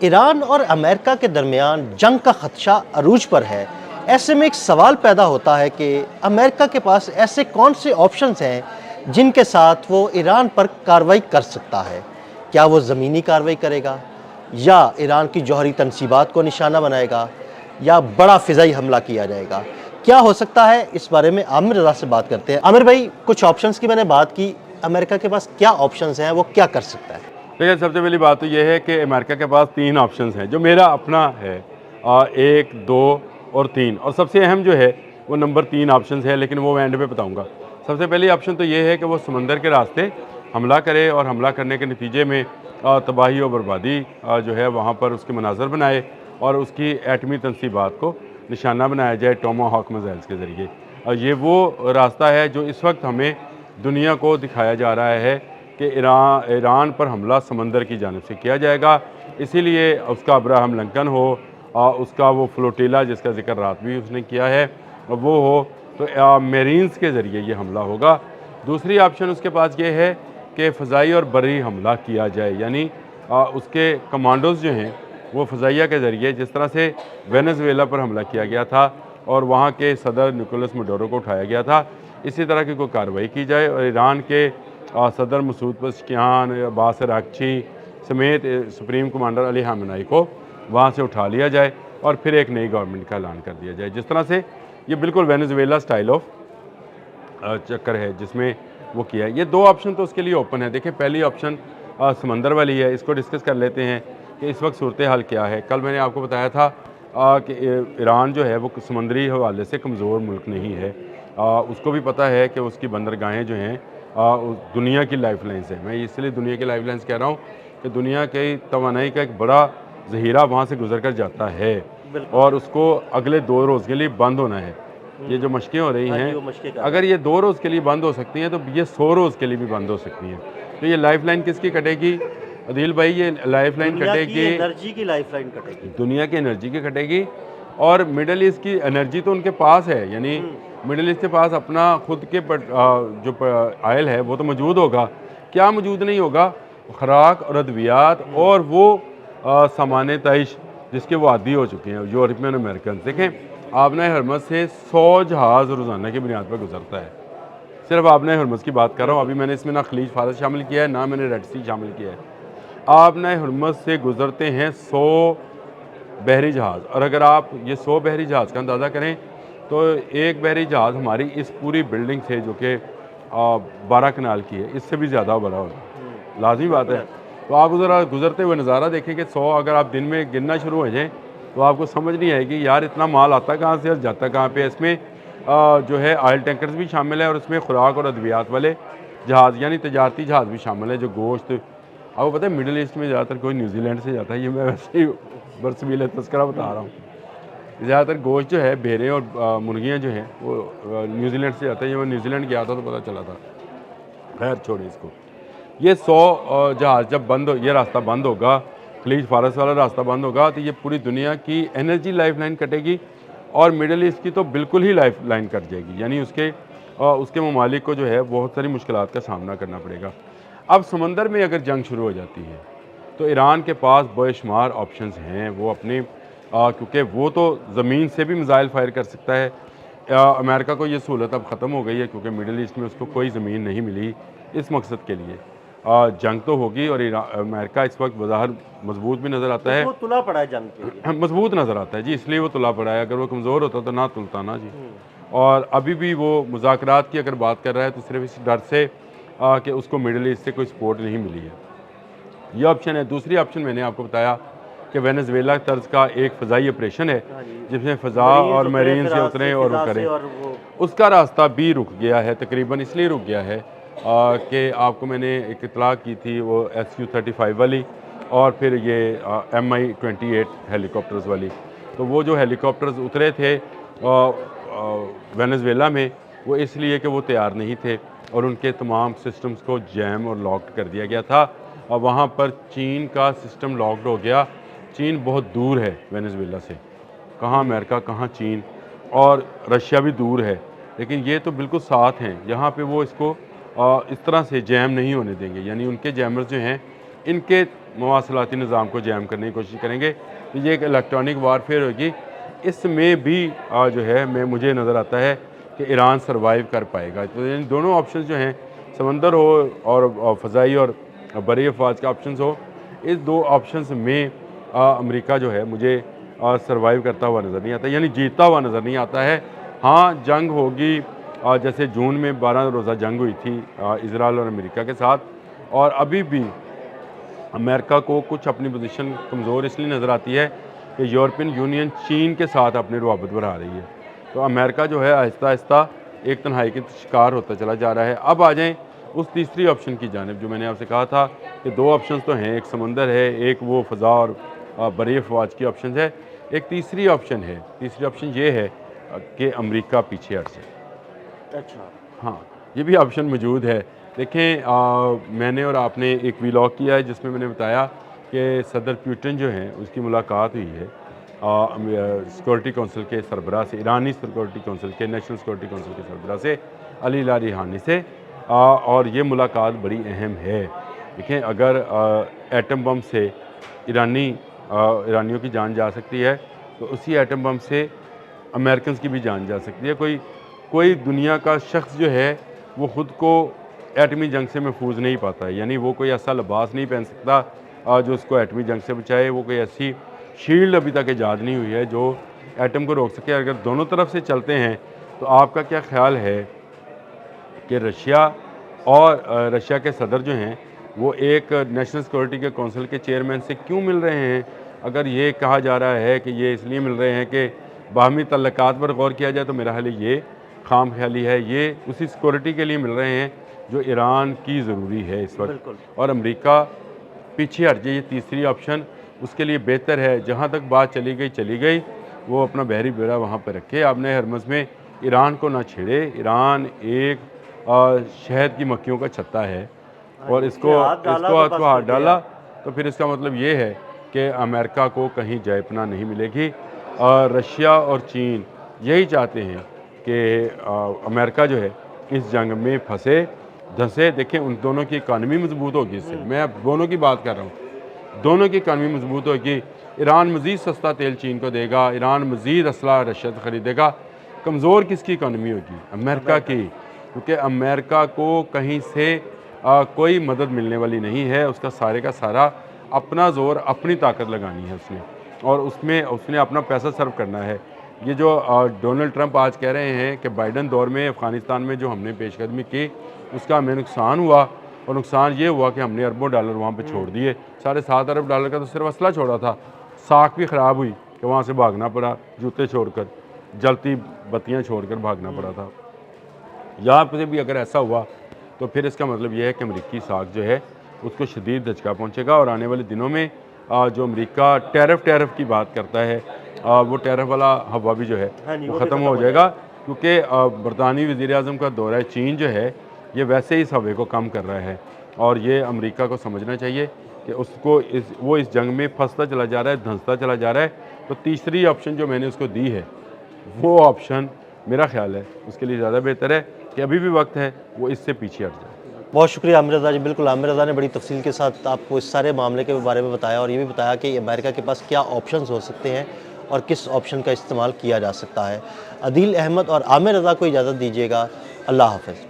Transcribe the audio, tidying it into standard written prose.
Iran और America के दरमियान जंग का खदशा अरूज पर है। ऐसे में एक सवाल पैदा होता है कि अमेरिका के पास ऐसे कौन से ऑप्शंस हैं जिनके साथ वो ईरान पर कार्रवाई कर सकता है। क्या वो ज़मीनी कार्रवाई करेगा, या ईरान की जौहरी तनसीबात को निशाना बनाएगा, या बड़ा फ़िज़ाई हमला किया जाएगा? क्या हो सकता है, इस बारे में आमिर रज़ा से बात करते हैं। आमिर भाई, कुछ ऑप्शंस की मैंने बात की, अमेरिका के पास क्या ऑप्शंस हैं, वो क्या कर सकता है? देखिए, सबसे पहली बात तो ये है कि अमेरिका के पास 3 ऑप्शंस हैं, जो मेरा अपना है। 1, 2 और 3, और सबसे अहम जो है वो नंबर 3 ऑप्शंस है, लेकिन वो मैं एंड पे बताऊंगा। सबसे पहली ऑप्शन तो ये है कि वो समंदर के रास्ते हमला करे, और हमला करने के नतीजे में तबाही और बर्बादी जो है वहाँ पर उसके मनाजर बनाए, और उसकी एटमी तनसीबात को निशाना बनाया जाए टोमाहॉक मिसाइल्स के ज़रिए। और ये वो रास्ता है जो इस वक्त हमें दुनिया को दिखाया जा रहा है कि ईरान पर हमला समंदर की जानिब से किया जाएगा। इसीलिए उसका अब्राहम लिंकन हो, उसका वो फ्लोटिला जिसका जिक्र रात भी उसने किया है, वो हो, तो मेरीन्स के ज़रिए ये हमला होगा। दूसरी ऑप्शन उसके पास ये है कि फ़ज़ाई और बर्री हमला किया जाए, यानी उसके कमांडोज़ जो हैं वो फ़ज़ाइया के ज़रिए, जिस तरह से वेनेज़ुएला पर हमला किया गया था और वहाँ के सदर निकोलस मडोरो को उठाया गया था, इसी तरह की कोई कार्रवाई की जाए और ईरान के सदर मसूद पज़ेश्कियान, अब्बास अराग़ची समेत सुप्रीम कमांडर अली ख़ामेनी को वहाँ से उठा लिया जाए और फिर एक नई गवर्नमेंट का ऐलान कर दिया जाए। जिस तरह से ये बिल्कुल वेनेज़ुएला स्टाइल ऑफ चक्कर है जिसमें वो किया है। ये 2 ऑप्शन तो उसके लिए ओपन है। देखिए, पहली ऑप्शन समंदर वाली है, इसको डिस्कस कर लेते हैं कि इस वक्त सूरत हाल क्या है। कल मैंने आपको बताया था कि ईरान जो है वो समुद्री हवाले से कमज़ोर मुल्क नहीं है। उसको भी पता है कि उसकी बंदरगाहें जो हैं दुनिया की लाइफ लाइन्स है। मैं इसलिए दुनिया की लाइफ लाइन्स कह रहा हूँ कि दुनिया की तवानाई का एक बड़ा ज़हीरा वहाँ से गुजर कर जाता है, और उसको अगले 2 रोज़ के लिए बंद होना है। ये जो मशक़ें हो रही हैं, अगर ये 2 रोज़ के लिए बंद हो सकती हैं तो ये 100 रोज़ के लिए भी बंद हो सकती हैं। तो ये लाइफ लाइन किसकी कटेगी अदील भाई? ये लाइफ लाइन कटेगी, एनर्जी की लाइफ लाइन कटेगी, दुनिया की एनर्जी की कटेगी। और मिडल ईस्ट की एनर्जी तो उनके पास है, यानी मिडल ईस्ट के पास अपना खुद के जो आयल है वो तो मौजूद होगा। क्या मौजूद नहीं होगा? खुराक और अद्वियात और वो सामान तइश जिसके वो आदी हो चुके हैं यूरोपियन अमेरिकन। देखें, आबना हरमज़ से 100 जहाज़ रोज़ाना की बुनियाद पर गुजरता है। सिर्फ आबना हरमज़ की बात कर रहा हूँ। अभी मैंने इसमें ना खलीज फारस शामिल किया है, ना मैंने रेड सी शामिल किया है। आबना हरमज़ से गुजरते हैं 100 बहरी जहाज़, और अगर आप ये 100 बहरी जहाज़ का अंदाज़ा करें तो एक बहरी जहाज़ हमारी इस पूरी बिल्डिंग से, जो कि 12 कनाल की है, इससे भी ज़्यादा बड़ा होगा। लाजमी बात है। तो आप ज़रा गुजरते हुए नज़ारा देखें कि 100 अगर आप दिन में गिनना शुरू हो जाएँ तो आपको समझ नहीं आएगी यार इतना माल आता कहाँ से और जाता कहाँ पे। इसमें जो है ऑयल टैंकर्स भी शामिल है, और इसमें खुराक और अद्वियात वाले जहाज़ यानी तजारती जहाज़ भी शामिल है, जो गोश्त। आपको पता है मिडिल ईस्ट में ज़्यादातर कोई न्यूजीलैंड से जाता है, ये मैं वैसे ही बरसबील तस्करा बता रहा हूँ। ज़्यादातर गोश्त जो है, भेड़ें और मुर्गियाँ जो हैं वो न्यूजीलैंड से जाता है। ये मैं न्यूजीलैंड गया था तो पता चला था। खैर छोड़िए इसको। ये 100 जहाज़ जब बंद हो, ये रास्ता बंद होगा, खलीज फारस वाला रास्ता बंद होगा, तो ये पूरी दुनिया की एनर्जी लाइफ लाइन कटेगी, और मिडल ईस्ट की तो बिल्कुल ही लाइफ लाइन कट जाएगी। यानी उसके ममालिक को जो है बहुत सारी मुश्किलात का सामना करना पड़ेगा। अब समंदर में अगर जंग शुरू हो जाती है तो ईरान के पास बेशुमार ऑप्शंस हैं। वो अपने क्योंकि वो तो ज़मीन से भी मिसाइल फायर कर सकता है। अमेरिका को ये सहूलत अब ख़त्म हो गई है, क्योंकि मिडल ईस्ट में उसको कोई ज़मीन नहीं मिली इस मकसद के लिए। जंग तो होगी, और अमेरिका इस वक्त बाहर मजबूत भी नज़र आता है, वो तुला पड़ा है जंग के लिए, मजबूत नज़र आता है जी, इसलिए वो तुला पड़ा है। अगर वो कमज़ोर होता तो ना तुलता ना जी। और अभी भी वो मुज़ाकरात की अगर बात कर रहा है तो सिर्फ इस डर से कि उसको मिडल ईस्ट से कोई सपोर्ट नहीं मिली है। ये ऑप्शन है। दूसरी ऑप्शन मैंने आपको बताया कि वेनेज़ुएला तर्ज का एक फ़ज़ाई ऑपरेशन है, जिसमें फ़ज़ा और मरीन से उतरें और वो करें। उसका रास्ता भी रुक गया है, तकरीबन इसलिए रुक गया है कि आपको मैंने एक इतला की थी वो SU-35 वाली, और फिर ये MI-28 हेलीकॉप्टर्स वाली। तो वो जो हेलीकॉप्टर्स उतरे थे वेनेज़ुएला में, वो इसलिए कि वो तैयार नहीं थे, और उनके तमाम सिस्टम्स को जैम और लॉक्ड कर दिया गया था, और वहाँ पर चीन का सिस्टम लॉक्ड हो गया। चीन बहुत दूर है वेनेज़ुएला से, कहाँ अमेरिका कहाँ चीन, और रशिया भी दूर है, लेकिन ये तो बिल्कुल साथ हैं। यहाँ पे वो इसको इस तरह से जैम नहीं होने देंगे, यानी उनके जैमर्स जो हैं इनके मवासलाती निज़ाम को जैम करने की कोशिश करेंगे। तो ये एक इलेक्ट्रॉनिक वारफेयर होगी। इसमें भी जो है मुझे नज़र आता है कि ईरान सर्वाइव कर पाएगा। तो इन दोनों ऑप्शन जो हैं, समंदर हो और फ़ज़ाई और बरी अफ़वाज का ऑप्शन हो, इस दो ऑप्शंस में अमेरिका जो है मुझे सर्वाइव करता हुआ नज़र नहीं आता, यानी जीतता हुआ नज़र नहीं आता है। हाँ, जंग होगी, जैसे जून में 12 रोज़ा जंग हुई थी इजराइल और अमेरिका के साथ, और अभी भी अमेरिका को कुछ अपनी पोजीशन कमज़ोर इसलिए नज़र आती है कि यूरोपियन यूनियन चीन के साथ अपनी रवाबत बढ़ा रही है। तो अमेरिका जो है आहिस्ता आहिस्ता एक तन्हाई के शिकार होता चला जा रहा है। अब आ जाएँ उस तीसरी ऑप्शन की जानिब, जो मैंने आपसे कहा था कि दो ऑप्शन तो हैं, एक समंदर है, एक वो फ़ज़ा और बरी अफ़वाज की ऑप्शन है, एक तीसरी ऑप्शन है। तीसरी ऑप्शन ये है कि अमेरिका पीछे हट जाए। अच्छा, हाँ, ये भी ऑप्शन मौजूद है। देखें, मैंने और आपने एक व्लॉग किया है जिसमें मैंने बताया कि सदर पुतिन जो हैं उसकी मुलाकात हुई है सिक्योरिटी कौंसिल के सरबराह से, ईरानी सिक्योरिटी कौंसिल के, नेशनल सिक्योरिटी कौंसिल के सरबराह से, अली लारिहानी से, और ये मुलाकात बड़ी अहम है। देखें, अगर एटम बम से ईरानियों की जान जा सकती है, तो उसी एटम बम से अमेरिकन की भी जान जा सकती है। कोई दुनिया का शख्स जो है वो ख़ुद को एटमी जंग से महफूज नहीं पाता है, यानी वो कोई ऐसा लिबास नहीं पहन सकता जो उसको एटमी जंग से बचाए। वो कोई ऐसी शील्ड अभी तक ईजाद नहीं हुई है जो एटम को रोक सके। अगर दोनों तरफ से चलते हैं तो आपका क्या ख्याल है कि रशिया के सदर जो हैं वो एक नेशनल सिक्योरिटी के कौंसिल के चेयरमैन से क्यों मिल रहे हैं? अगर ये कहा जा रहा है कि ये इसलिए मिल रहे हैं कि बाहमी तल्लुकात पर गौर किया जाए, तो मेरा ख्याल ये खाम ख्याली है। ये उसी सिक्योरिटी के लिए मिल रहे हैं जो ईरान की ज़रूरी है इस वक्त, और अमेरिका पीछे हट जाए, ये तीसरी ऑप्शन उसके लिए बेहतर है। जहाँ तक बात चली गई, वो अपना बहरी बेड़ा वहाँ पर रखे। आपने हरमज़ में ईरान को ना छेड़े। ईरान एक शहद की मक्खियों का छत्ता है, और इसको हाथ डाला तो फिर इसका मतलब ये है कि अमेरिका को कहीं जयपना नहीं मिलेगी। रशिया और चीन यही चाहते हैं कि अमेरिका जो है इस जंग में फंसे धंसे। देखें, उन दोनों की इकानमी मजबूत होगी इससे, मैं अब दोनों की बात कर रहा हूँ, दोनों की इकानमी मजबूत होगी। ईरान मज़ीद सस्ता तेल चीन को देगा, ईरान मज़ीद असला रशिया से ख़रीदेगा। कमज़ोर किसकी इकानमी होगी? अमेरिका की, क्योंकि अमेरिका को कहीं से कोई मदद मिलने वाली नहीं है। उसका सारे का सारा अपना ज़ोर, अपनी ताकत लगानी है उसने, और उसने अपना पैसा सर्व करना है। ये जो डोनाल्ड ट्रंप आज कह रहे हैं कि बाइडन दौर में अफ़गानिस्तान में जो हमने पेशकदमी की उसका हमें नुकसान हुआ, और नुकसान ये हुआ कि हमने अरबों डॉलर वहाँ पे छोड़ दिए। $7.5 अरब डॉलर का तो सिर्फ असला छोड़ा था, साख भी ख़राब हुई कि वहाँ से भागना पड़ा, जूते छोड़कर, जलती बत्तियाँ छोड़कर भागना पड़ा था। यहाँ पर भी अगर ऐसा हुआ तो फिर इसका मतलब ये है कि अमरीकी साख जो है उसको शदीद धचका पहुँचेगा, और आने वाले दिनों में जो अमेरिका टैरिफ की बात करता है, वो टैरिफ वाला हवा भी जो है वो ख़त्म हो जाएगा, क्योंकि बरतानवी वज़ीर-ए-आज़म का दौरा चीन जो है ये वैसे ही इस हवे को कम कर रहा है, और ये अमेरिका को समझना चाहिए कि वो इस जंग में फंसता चला जा रहा है, धंसता चला जा रहा है। तो तीसरी ऑप्शन जो मैंने उसको दी है, वो ऑप्शन मेरा ख्याल है उसके लिए ज़्यादा बेहतर है कि अभी भी वक्त है वो इससे पीछे हट जाए। बहुत शुक्रिया आमिर रज़ा जी। बिल्कुल, आमिर रज़ा ने बड़ी तफसील के साथ आपको इस सारे मामले के बारे में बताया, और ये भी बताया कि अमेरिका के पास क्या ऑप्शंस हो सकते हैं और किस ऑप्शन का इस्तेमाल किया जा सकता है। अदील अहमद और आमिर रज़ा को इजाज़त दीजिएगा। अल्लाह हाफ़िज़।